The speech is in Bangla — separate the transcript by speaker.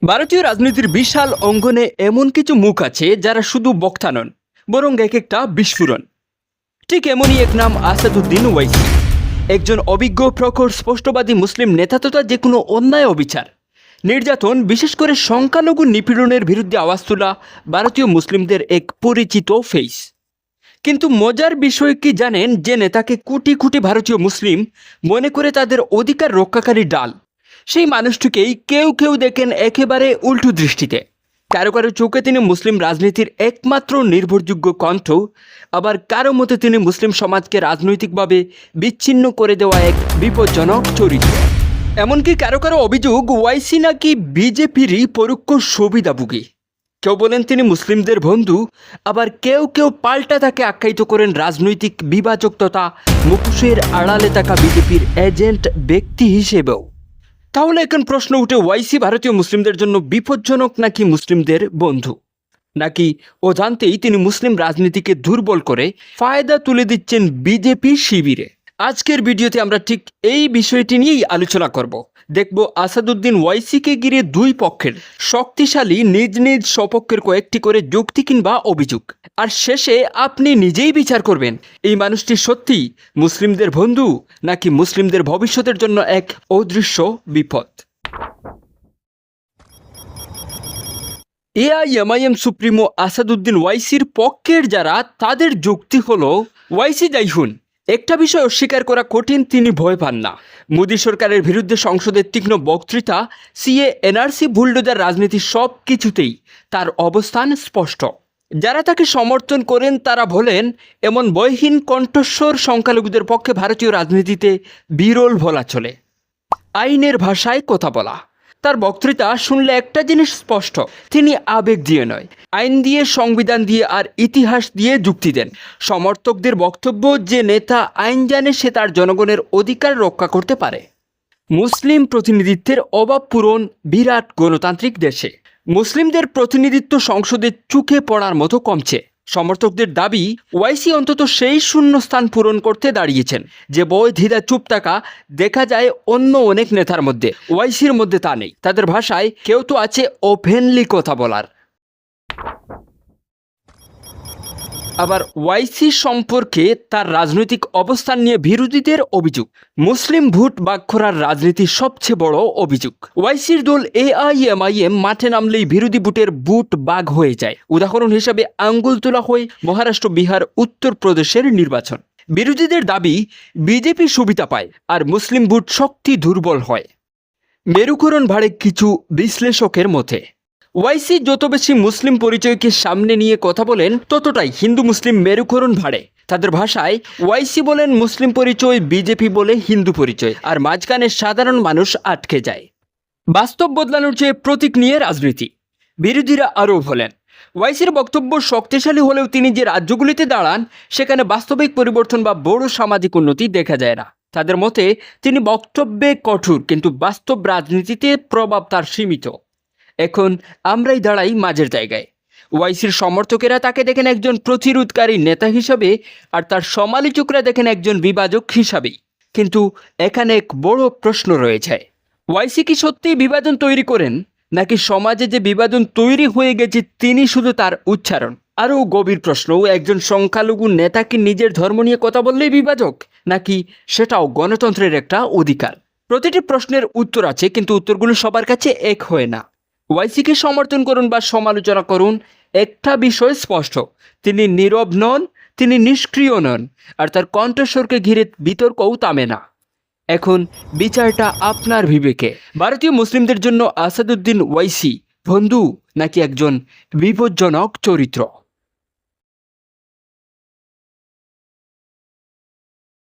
Speaker 1: ভারতীয় রাজনীতির বিশাল অঙ্গনে এমন কিছু মুখ আছে যারা শুধু বক্তা নন, বরং এক একটা বিস্ফোরণ। ঠিক এমনই এক নাম আসাদুদ্দিন ওয়াইসি, একজন অভিজ্ঞ প্রখর স্পষ্টবাদী মুসলিম নেতা তথা যে কোনো অন্যায় অবিচার, নির্যাতন, বিশেষ করে সংখ্যালঘু নিপীড়নের বিরুদ্ধে আওয়াজ তোলা ভারতীয় মুসলিমদের এক পরিচিত ফেস। কিন্তু মজার বিষয় কি জানেন, যে নেতাকে কোটি কোটি ভারতীয় মুসলিম মনে করে তাদের অধিকার রক্ষাকারী ডাল, সেই মানুষটিকেই কেউ কেউ দেখেন একেবারে উল্টো দৃষ্টিতে। কারো কারো চোখে তিনি মুসলিম রাজনীতির একমাত্র নির্ভরযোগ্য কণ্ঠ, আবার কারো মতে তিনি মুসলিম সমাজকে রাজনৈতিকভাবে বিচ্ছিন্ন করে দেওয়া এক বিপজ্জনক চরিত্র। এমনকি কারো কারো অভিযোগ ওয়াইসি নাকি বিজেপিরই পরোক্ষ সুবিধাভোগী। কেউ বলেন তিনি মুসলিমদের বন্ধু, আবার কেউ কেউ পাল্টা তাকে আখ্যায়িত করেন রাজনৈতিক বিভাজক তথা মুখোশের আড়ালে থাকা বিজেপির এজেন্ট ব্যক্তি হিসেবেও। তাহলে এখন প্রশ্ন উঠে, ওয়াইসি ভারতীয় মুসলিমদের জন্য বিপজ্জনক নাকি মুসলিমদের বন্ধু? নাকি অজান্তেই তিনি মুসলিম রাজনীতিকে দুর্বল করে ফায়দা তুলে দিচ্ছেন বিজেপি শিবিরে? আজকের ভিডিওতে আমরা ঠিক এই বিষয়টি নিয়েই আলোচনা করব। দেখব আসাদুদ্দিন ওয়াইসিকে ঘিরে দুই পক্ষের শক্তিশালী নিজ নিজ সপক্ষের কয়েকটি করে যুক্তি কিংবা অভিযোগ, আর শেষে আপনি নিজেই বিচার করবেন এই মানুষটি সত্যি মুসলিমদের বন্ধু নাকি মুসলিমদের ভবিষ্যতের জন্য এক অদৃশ্য বিপদ। এআইএমআইএম সুপ্রিমো আসাদুদ্দিন ওয়াইসির পক্ষের যারা, তাদের যুক্তি হলো, ওয়াইসি যাই হুন, একটা বিষয় অস্বীকার করা কঠিন, তিনি ভয় পান না। মোদী সরকারের বিরুদ্ধে সংসদের তীক্ষ্ণ বক্তৃতা, সিএ, এনআরসি, বুলডোজার রাজনীতি, সব কিছুতেই তার অবস্থান স্পষ্ট। যারা তাকে সমর্থন করেন তারা বলেন, এমন বয়হীন কণ্ঠস্বর সংখ্যালঘুদের পক্ষে ভারতীয় রাজনীতিতে বিরল বলা চলে। আইনের ভাষায় কথা বলা। তার বক্তৃতা শুনলে একটা জিনিস স্পষ্ট, তিনি আবেগ দিয়ে নয়, আইন দিয়ে, সংবিধান দিয়ে আর ইতিহাস দিয়ে যুক্তি দেন। সমর্থকদের বক্তব্য, যে নেতা আইন জানে সে তার জনগণের অধিকার রক্ষা করতে পারে। মুসলিম প্রতিনিধিত্বের অভাব পূরণ বিরাট গণতান্ত্রিক দেশে। মুসলিমদের প্রতিনিধিত্ব সংসদে চোখে পড়ার মতো কমছে। সমর্থকদের দাবি, ওয়াইসি অন্তত সেই শূন্যস্থান পূরণ করতে দাঁড়িয়েছেন যে বয় ধিদা চুপ থাকা দেখা যায় অন্য অনেক নেতার মধ্যে। ওয়াইসির মধ্যে তা নেই। তাদের ভাষায়, কেউ তো আছে ওপেনলি কথা বলার। আবার ওয়াইসি সম্পর্কে তার রাজনৈতিক অবস্থান নিয়ে বিরোধীদের অভিযোগ, মুসলিম ভোট ভাগ করার রাজনীতি সবচেয়ে বড় অভিযোগ। ওয়াইসির দল এআইএমআইএম মাঠে নামলেই বিরোধী ভোটের ভোট ভাগ হয়ে যায়। উদাহরণ হিসাবে আঙ্গুল তোলা হয় মহারাষ্ট্র, বিহার, উত্তরপ্রদেশের নির্বাচন। বিরোধীদের দাবি, বিজেপি সুবিধা পায় আর মুসলিম ভোট শক্তি দুর্বল হয়। মেরুকরণ বাড়ে কিছু বিশ্লেষকের মতে। ওয়াইসি যত বেশি মুসলিম পরিচয়কে সামনে নিয়ে কথা বলেন, ততটাই হিন্দু মুসলিম মেরুকরণ বাড়ে। তাদের ভাষায়, ওয়াইসি বলেন মুসলিম পরিচয়, বিজেপি বলে হিন্দু পরিচয়, আর মাঝখানে সাধারণ মানুষ আটকে যায়। বাস্তব বদলানোর চেয়ে প্রতীক নিয়ে রাজনীতি। বিরোধীরা আরও বলেন, ওয়াইসির বক্তব্য শক্তিশালী হলেও তিনি যে রাজ্যগুলিতে দাঁড়ান সেখানে বাস্তবিক পরিবর্তন বা বড় সামাজিক উন্নতি দেখা যায় না। তাদের মতে, তিনি বক্তব্যে কঠোর, কিন্তু বাস্তব রাজনীতিতে প্রভাব তার সীমিত। এখন আমরাই দাঁড়াই মাঝের জায়গায়। ওয়াইসির সমর্থকেরা তাকে দেখেন একজন প্রতিরোধকারী নেতা হিসাবে, আর তার সমালোচকরা দেখেন একজন বিভাজক হিসাবেই। কিন্তু এখানে এক বড় প্রশ্ন রয়েছে, ওয়াইসি কি সত্যিই বিভাজন তৈরি করেন, নাকি সমাজে যে বিভাজন তৈরি হয়ে গেছে তিনি শুধু তার উচ্চারণ? আরও গভীর প্রশ্ন, একজন সংখ্যালঘু নেতা কি নিজের ধর্ম নিয়ে কথা বললেই বিভাজক, নাকি সেটাও গণতন্ত্রের একটা অধিকার? প্রতিটি প্রশ্নের উত্তর আছে, কিন্তু উত্তরগুলো সবার কাছে এক হয় না। ওয়াইসিকে সমর্থন করুন বা সমালোচনা করুন, একটা বিষয় স্পষ্ট, তিনি নীরব নন, তিনি নিষ্ক্রিয় নন, আর তার কণ্ঠস্বরকে ঘিরে বিতর্কও থামে না। এখন বিচারটা আপনার বিবেকে। ভারতীয় মুসলিমদের জন্য আসাদুদ্দিন ওয়াইসি বন্ধু নাকি একজন বিপজ্জনক চরিত্র?